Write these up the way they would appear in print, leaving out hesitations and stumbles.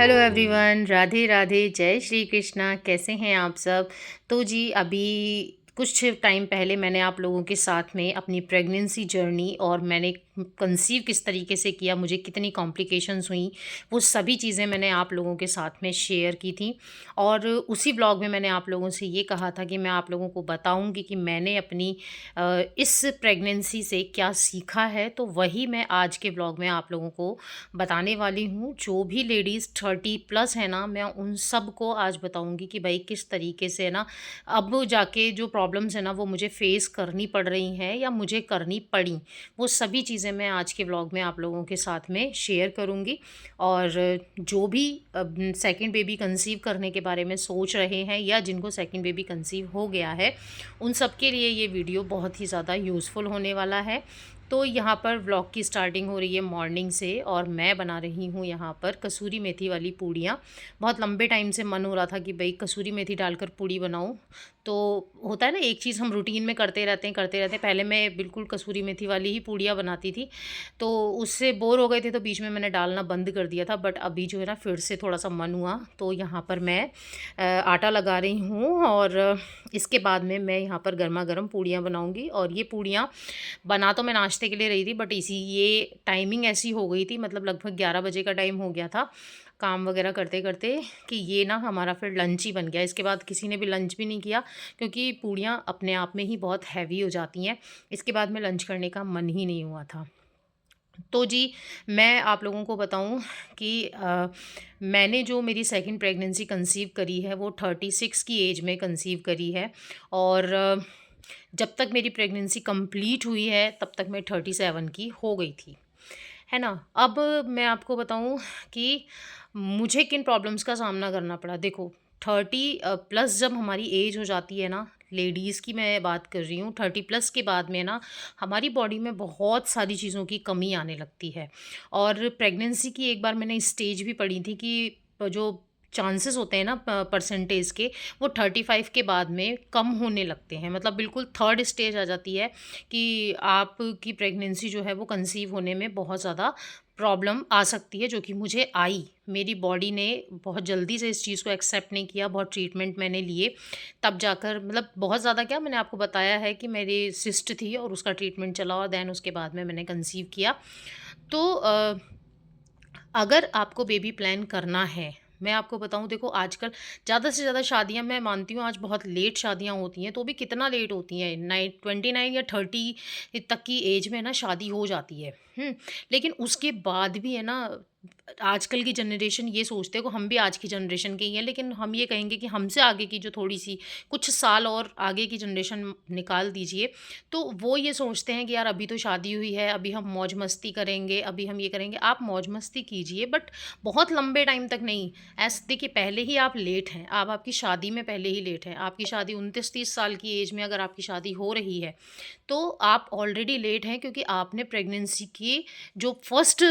Hello everyone, Radhe Radhe, जय श्री कृष्णा। कैसे हैं आप सब? तो जी अभी कुछ टाइम पहले मैंने आप लोगों के साथ में अपनी प्रेगनेंसी जर्नी और मैंने कंसीव किस तरीके से किया, मुझे कितनी कॉम्प्लिकेशंस हुई, वो सभी चीज़ें मैंने आप लोगों के साथ में शेयर की थी। और उसी ब्लॉग में मैंने आप लोगों से ये कहा था कि मैं आप लोगों को बताऊंगी कि मैंने अपनी इस प्रेगनेंसी से क्या सीखा है। तो वही मैं आज के ब्लॉग में आप लोगों को बताने वाली हूँ। जो भी लेडीज़ 30+ है ना, मैं उन सब को आज बताऊँगी कि भाई किस तरीके से ना अब जाके जो प्रॉब्लम्स है ना वो मुझे फेस करनी पड़ रही हैं या मुझे करनी पड़ी। वो सभी चीज़ें मैं आज के व्लॉग में आप लोगों के साथ में शेयर करूँगी। और जो भी सेकंड बेबी कंसीव करने के बारे में सोच रहे हैं या जिनको सेकंड बेबी कंसीव हो गया है, उन सब के लिए ये वीडियो बहुत ही ज़्यादा यूज़फुल होने वाला है। तो यहाँ पर व्लॉग की स्टार्टिंग हो रही है मॉर्निंग से और मैं बना रही हूँ यहाँ पर कसूरी मेथी वाली पूड़ियाँ। बहुत लंबे टाइम से मन हो रहा था कि भाई कसूरी मेथी डालकर पूड़ी बनाऊँ। तो होता है ना, एक चीज़ हम रूटीन में करते रहते हैं। पहले मैं बिल्कुल कसूरी मेथी वाली ही पूड़ियाँ बनाती थी, तो उससे बोर हो गए थे तो बीच में मैंने डालना बंद कर दिया था। बट अभी जो है ना फिर से थोड़ा सा मन हुआ, तो यहाँ पर मैं आटा लगा रही हूँ और इसके बाद में मैं यहाँ पर गर्मा गर्म पूड़ियाँ बनाऊँगी। और ये पूड़ियाँ बना तो मैं नाश्ते के लिए रही थी, बट इसी ये टाइमिंग ऐसी हो गई थी, मतलब लगभग 11 बजे का टाइम हो गया था काम वगैरह करते करते, कि ये ना हमारा फिर लंच ही बन गया। इसके बाद किसी ने भी लंच भी नहीं किया, क्योंकि पूड़ियाँ अपने आप में ही बहुत हैवी हो जाती हैं। इसके बाद में लंच करने का मन ही नहीं हुआ था। तो जी मैं आप लोगों को बताऊं कि मैंने जो मेरी सेकंड प्रेगनेंसी कंसीव करी है वो 36 की एज में कंसीव करी है। और जब तक मेरी प्रेगनेंसी कंप्लीट हुई है तब तक मैं 37 की हो गई थी, है ना। अब मैं आपको बताऊं कि मुझे किन प्रॉब्लम्स का सामना करना पड़ा। देखो, 30+ जब हमारी एज हो जाती है ना, लेडीज़ की मैं बात कर रही हूँ, 30+ के बाद में ना हमारी बॉडी में बहुत सारी चीज़ों की कमी आने लगती है। और प्रेगनेंसी की एक बार मैंने स्टेज भी पढ़ी थी कि जो चांसेस होते हैं ना परसेंटेज के, वो 35 के बाद में कम होने लगते हैं। मतलब बिल्कुल थर्ड स्टेज आ जाती है कि आपकी प्रेगनेंसी जो है वो कंसीव होने में बहुत ज़्यादा प्रॉब्लम आ सकती है, जो कि मुझे आई। मेरी बॉडी ने बहुत जल्दी से इस चीज़ को एक्सेप्ट नहीं किया, बहुत ट्रीटमेंट मैंने लिए, तब जाकर, मतलब बहुत ज़्यादा क्या, मैंने आपको बताया है कि मेरी सिस्ट थी और उसका ट्रीटमेंट चला और देन उसके बाद में मैंने कंसीव किया। तो अगर आपको बेबी प्लान करना है, मैं आपको बताऊं, देखो आजकल ज़्यादा से ज़्यादा शादियां, मैं मानती हूँ आज बहुत लेट शादियां होती हैं, तो भी कितना लेट होती हैं, 29 या 30 तक की एज में ना शादी हो जाती है। लेकिन उसके बाद भी है ना, आजकल की जनरेशन ये सोचते हैं, को हम भी आज की जनरेशन के ही हैं, लेकिन हम ये कहेंगे कि हमसे आगे की जो थोड़ी सी कुछ साल और आगे की जनरेशन निकाल दीजिए, तो वो ये सोचते हैं कि यार अभी तो शादी हुई है, अभी हम मौज मस्ती करेंगे, अभी हम ये करेंगे। आप मौज मस्ती कीजिए, बट बहुत लंबे टाइम तक नहीं। ऐसे देखिए, पहले ही आप लेट हैं, आप आपकी शादी में पहले ही लेट हैं। आपकी शादी 29-30 साल की एज में अगर आपकी शादी हो रही है, तो आप ऑलरेडी लेट हैं, क्योंकि आपने प्रेगनेंसी की जो फर्स्ट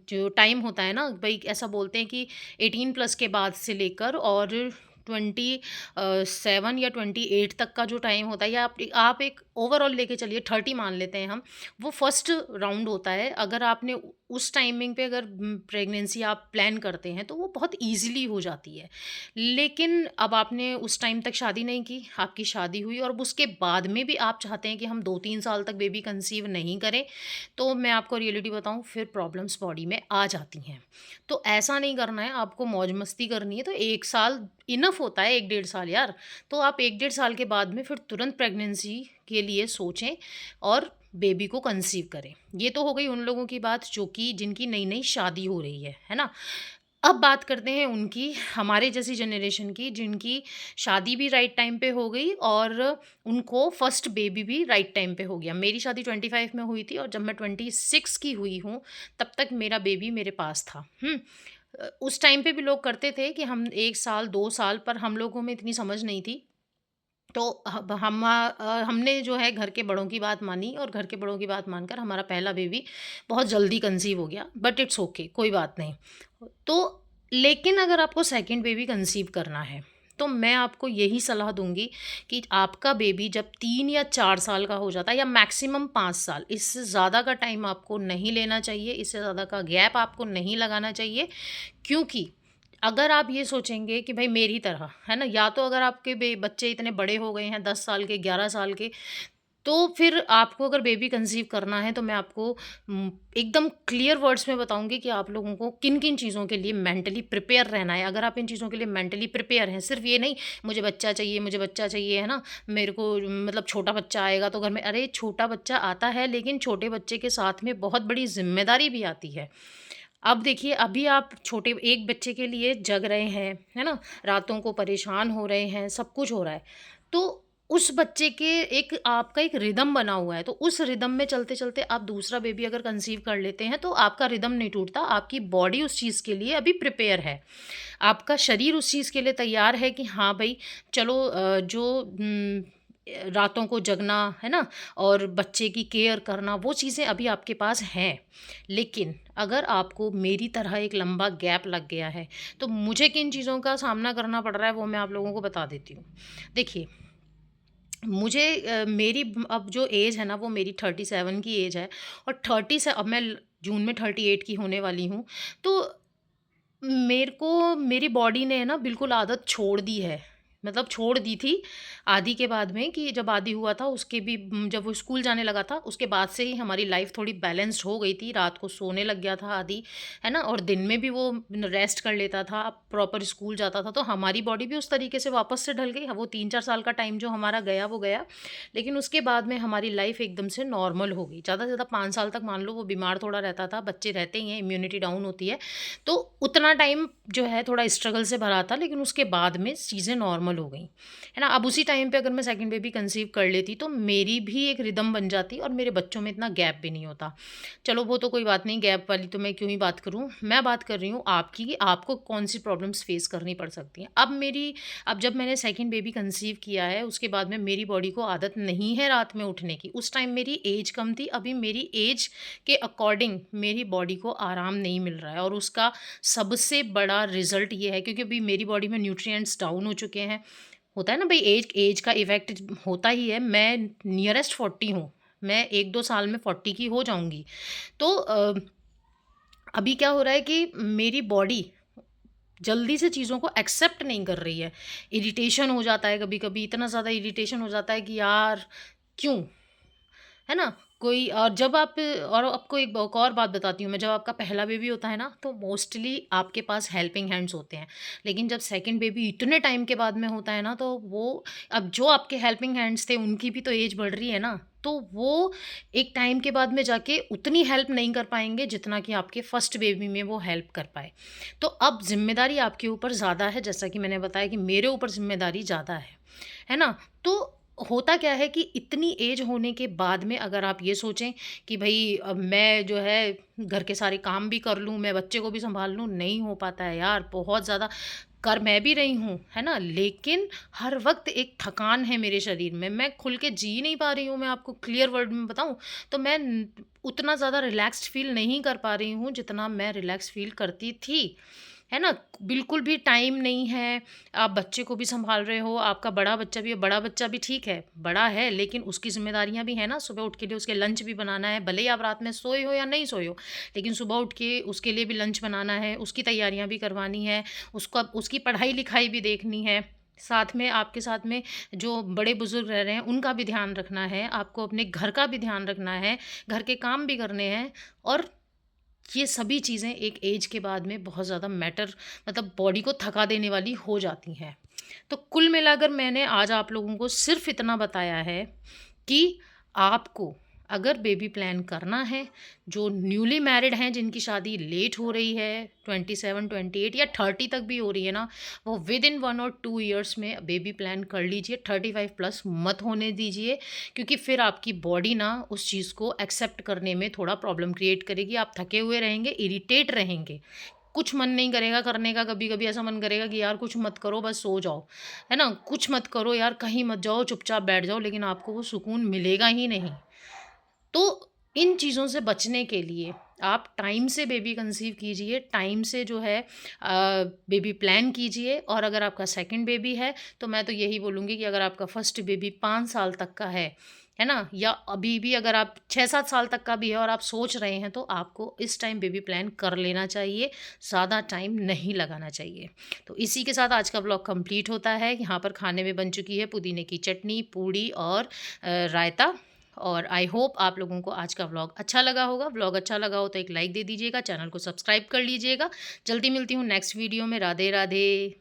जो टाइम होता है ना भाई, ऐसा बोलते हैं कि 18+ के बाद से लेकर और 27 या 28 तक का जो टाइम होता है, या आप एक ओवरऑल लेके चलिए 30 मान लेते हैं हम, वो फर्स्ट राउंड होता है। अगर आपने उस टाइमिंग पे अगर प्रेगनेंसी आप प्लान करते हैं तो वो बहुत ईजिली हो जाती है। लेकिन अब आपने उस टाइम तक शादी नहीं की, आपकी शादी हुई और अब उसके बाद में भी आप चाहते हैं कि हम 2-3 साल तक बेबी कंसीव नहीं करें, तो मैं आपको रियलिटी बताऊं, फिर प्रॉब्लम्स बॉडी में आ जाती हैं। तो ऐसा नहीं करना है, आपको मौज मस्ती करनी है तो 1 साल इनफ होता है, 1-1.5 साल यार। तो आप 1-1.5 साल के बाद में फिर तुरंत प्रेगनेंसी के लिए सोचें और बेबी को कंसीव करें। ये तो हो गई उन लोगों की बात जो कि जिनकी नई नई शादी हो रही है ना। अब बात करते हैं उनकी, हमारे जैसी जनरेशन की, जिनकी शादी भी राइट टाइम पे हो गई और उनको फर्स्ट बेबी भी राइट टाइम पे हो गया। मेरी शादी 25 में हुई थी और जब मैं 26 की हुई हूँ तब तक मेरा बेबी मेरे पास था। उस टाइम पे भी लोग करते थे कि हम 1 साल 2 साल, पर हम लोगों में इतनी समझ नहीं थी। तो हमने जो है घर के बड़ों की बात मानी और घर के बड़ों की बात मानकर हमारा पहला बेबी बहुत जल्दी कंसीव हो गया, बट इट्स ओके, कोई बात नहीं। तो लेकिन अगर आपको सेकंड बेबी कंसीव करना है, तो मैं आपको यही सलाह दूँगी कि आपका बेबी जब 3 या 4 साल का हो जाता है या मैक्सिमम 5 साल, इससे ज़्यादा का टाइम आपको नहीं लेना चाहिए, इससे ज़्यादा का गैप आपको नहीं लगाना चाहिए। क्योंकि अगर आप ये सोचेंगे कि भई मेरी तरह, है ना? या तो अगर आपके बच्चे इतने बड़े हो गए हैं 10 साल के, 11 साल के, तो फिर आपको अगर बेबी कंसीव करना है तो मैं आपको एकदम क्लियर वर्ड्स में बताऊँगी कि आप लोगों को किन-किन चीज़ों के लिए मेंटली प्रिपेयर रहना है। अगर आप इन चीज़ों के लिए मेंटली प्रिपेयर हैं, सिर्फ़ ये नहीं मुझे बच्चा चाहिए, है ना? मेरे को मतलब छोटा बच्चा आएगा तो घर में, अरे छोटा बच्चा आता है लेकिन छोटे बच्चे के साथ में बहुत बड़ी ज़िम्मेदारी भी आती है। अब देखिए, अभी आप छोटे एक बच्चे के लिए जग रहे हैं, है ना? रातों को परेशान हो रहे हैं, सब कुछ हो रहा है। तो उस बच्चे के एक आपका एक रिदम बना हुआ है, तो उस रिदम में चलते-चलते आप दूसरा बेबी अगर कंसीव कर लेते हैं, तो आपका रिदम नहीं टूटता, आपकी बॉडी उस चीज़ के लिए अभी प्रिपेयर है। आपका शरीर उस चीज़ के लिए तैयार है कि हाँ भई, चलो रातों को जगना, है ना? और बच्चे की केयर करना, वो चीज़ें अभी आपके पास हैं। लेकिन अगर आपको मेरी तरह एक लंबा गैप लग गया है, तो मुझे किन चीज़ों का सामना करना पड़ रहा है, वो मैं आप लोगों को बता देती हूँ। देखिए, मुझे मेरी अब जो एज है ना, वो मेरी 37 की एज है, और 30 से अब मैं जून में 38 की होने वाली हूँ। तो मेरे को मेरी बॉडी ने ना बिल्कुल आदत छोड़ दी है। मतलब छोड़ दी थी आदि के बाद में, कि जब आदि हुआ था उसके भी जब वो स्कूल जाने लगा था उसके बाद से ही हमारी लाइफ थोड़ी बैलेंस्ड हो गई थी। रात को सोने लग गया था आदि, है ना? और दिन में भी वो रेस्ट कर लेता था, प्रॉपर स्कूल जाता था, तो हमारी बॉडी भी उस तरीके से वापस से ढल गई। हाँ, वो 3-4 साल का टाइम जो हमारा गया वो गया, लेकिन उसके बाद में हमारी लाइफ एकदम से नॉर्मल हो गई। ज़्यादा से ज़्यादा 5 साल तक मान लो वो बीमार थोड़ा रहता था, बच्चे रहते ही हैं, इम्यूनिटी डाउन होती है। तो उतना टाइम जो है थोड़ा स्ट्रगल से भरा था, लेकिन उसके बाद में चीज़ें नॉर्मल हो गई, है ना? अब उसी टाइम पे अगर मैं सेकंड बेबी कंसीव कर लेती तो मेरी भी एक रिदम बन जाती और मेरे बच्चों में इतना गैप भी नहीं होता। चलो वो तो कोई बात नहीं, गैप वाली तो मैं क्यों ही बात करूँ। मैं बात कर रही हूँ आपकी, कि आपको कौन-सी प्रॉब्लम्स फेस करनी पड़ सकती हैं। अब जब मैंने सेकंड बेबी कंसीव किया है, उसके बाद में मेरी बॉडी को आदत नहीं है रात में उठने की। उस टाइम मेरी एज कम थी, अभी मेरी एज के अकॉर्डिंग मेरी बॉडी को आराम नहीं मिल रहा है, और उसका सबसे बड़ा रिज़ल्ट ये है, क्योंकि अभी मेरी बॉडी में न्यूट्रिएंट्स डाउन हो चुके हैं। होता है ना भई, एज एज का इफ़ेक्ट होता ही है। मैं नियरेस्ट 40 हूँ। मैं 1-2 साल में 40 की हो जाऊँगी। तो अभी क्या हो रहा है कि मेरी बॉडी जल्दी से चीज़ों को एक्सेप्ट नहीं कर रही है। इरिटेशन हो जाता है कभी-कभी, इतना ज़्यादा इरिटेशन हो जाता है कि यार क्यों? है ना? कोई और जब आप और आपको एक और बात बताती हूँ मैं, जब आपका पहला बेबी होता है ना, तो मोस्टली आपके पास हेल्पिंग हैंड्स होते हैं। लेकिन जब सेकंड बेबी इतने टाइम के बाद में होता है ना, तो वो अब जो आपके हेल्पिंग हैंड्स थे, उनकी भी तो एज बढ़ रही है ना, तो वो एक टाइम के बाद में जाके उतनी हेल्प नहीं कर पाएँगे, जितना कि आपके फर्स्ट बेबी में वो हेल्प कर पाए। तो अब ज़िम्मेदारी आपके ऊपर ज़्यादा है, जैसा कि मैंने बताया कि मेरे ऊपर ज़िम्मेदारी ज़्यादा है ना? तो होता क्या है कि इतनी एज होने के बाद में अगर आप ये सोचें कि भई अब मैं जो है घर के सारे काम भी कर लूँ, मैं बच्चे को भी सँभाल लूँ, नहीं हो पाता है यार, बहुत ज़्यादा कर मैं भी रही हूँ, है ना? लेकिन हर वक़्त एक थकान है मेरे शरीर में, मैं खुल के जी नहीं पा रही हूँ। मैं आपको क्लियर वर्ड में बताऊँ, तो मैं उतना ज़्यादा रिलैक्स्ड फ़ील नहीं कर पा रही हूँ, जितना मैं रिलैक्स फ़ील करती थी। है ना? बिल्कुल भी टाइम नहीं है, आप बच्चे को भी सँभाल रहे हो, आपका बड़ा बच्चा भी है, बड़ा बच्चा भी ठीक है, बड़ा है लेकिन उसकी ज़िम्मेदारियाँ भी हैं ना, सुबह उठ के लिए उसके लंच भी बनाना है, भले ही आप रात में सोए हो या नहीं सोए हो, लेकिन सुबह उठ के उसके लिए भी लंच बनाना है, उसकी तैयारियाँ भी करवानी है, उसकी पढ़ाई-लिखाई भी देखनी है, साथ में आपके साथ में जो बड़े-बुज़ुर्ग रह रहे हैं, उनका भी ध्यान रखना है, आपको अपने घर का भी ध्यान रखना है, घर के काम भी करने हैं, और ये सभी चीज़ें एक एज के बाद में बहुत ज़्यादा मैटर, मतलब बॉडी को थका देने वाली हो जाती हैं। तो कुल मिलाकर मैंने आज आप लोगों को सिर्फ़ इतना बताया है कि आपको अगर बेबी प्लान करना है, जो न्यूली मैरिड हैं जिनकी शादी लेट हो रही है, 27, 28 या 30 तक भी हो रही है ना, वो विद इन 1 और 2 इयर्स में बेबी प्लान कर लीजिए, 35 प्लस मत होने दीजिए, क्योंकि फिर आपकी बॉडी ना उस चीज़ को एक्सेप्ट करने में थोड़ा प्रॉब्लम क्रिएट करेगी। आप थके हुए रहेंगे, इरिटेट रहेंगे, कुछ मन नहीं करेगा करने का, कभी-कभी ऐसा मन करेगा कि यार कुछ मत करो, बस सो जाओ, है ना? कुछ मत करो यार, कहीं मत जाओ, चुपचाप बैठ जाओ, लेकिन आपको वो सुकून मिलेगा ही नहीं। तो इन चीज़ों से बचने के लिए आप टाइम से बेबी कंसीव कीजिए, टाइम से जो है बेबी प्लान कीजिए। और अगर आपका सेकंड बेबी है तो मैं तो यही बोलूँगी कि अगर आपका फर्स्ट बेबी 5 साल तक का है ना? या अभी भी अगर आप 6-7 साल तक का भी है और आप सोच रहे हैं तो आपको इस टाइम बेबी प्लान कर लेना चाहिए, ज़्यादा टाइम नहीं लगाना चाहिए। तो इसी के साथ आज का व्लॉग कंप्लीट होता है। यहाँ पर खाने में बन चुकी है पुदीने की चटनी, पूड़ी और रायता। और आई होप आप लोगों को आज का व्लॉग अच्छा लगा होगा। व्लॉग अच्छा लगा हो तो एक लाइक दे दीजिएगा, चैनल को सब्सक्राइब कर लीजिएगा। जल्दी मिलती हूँ नेक्स्ट वीडियो में। राधे राधे।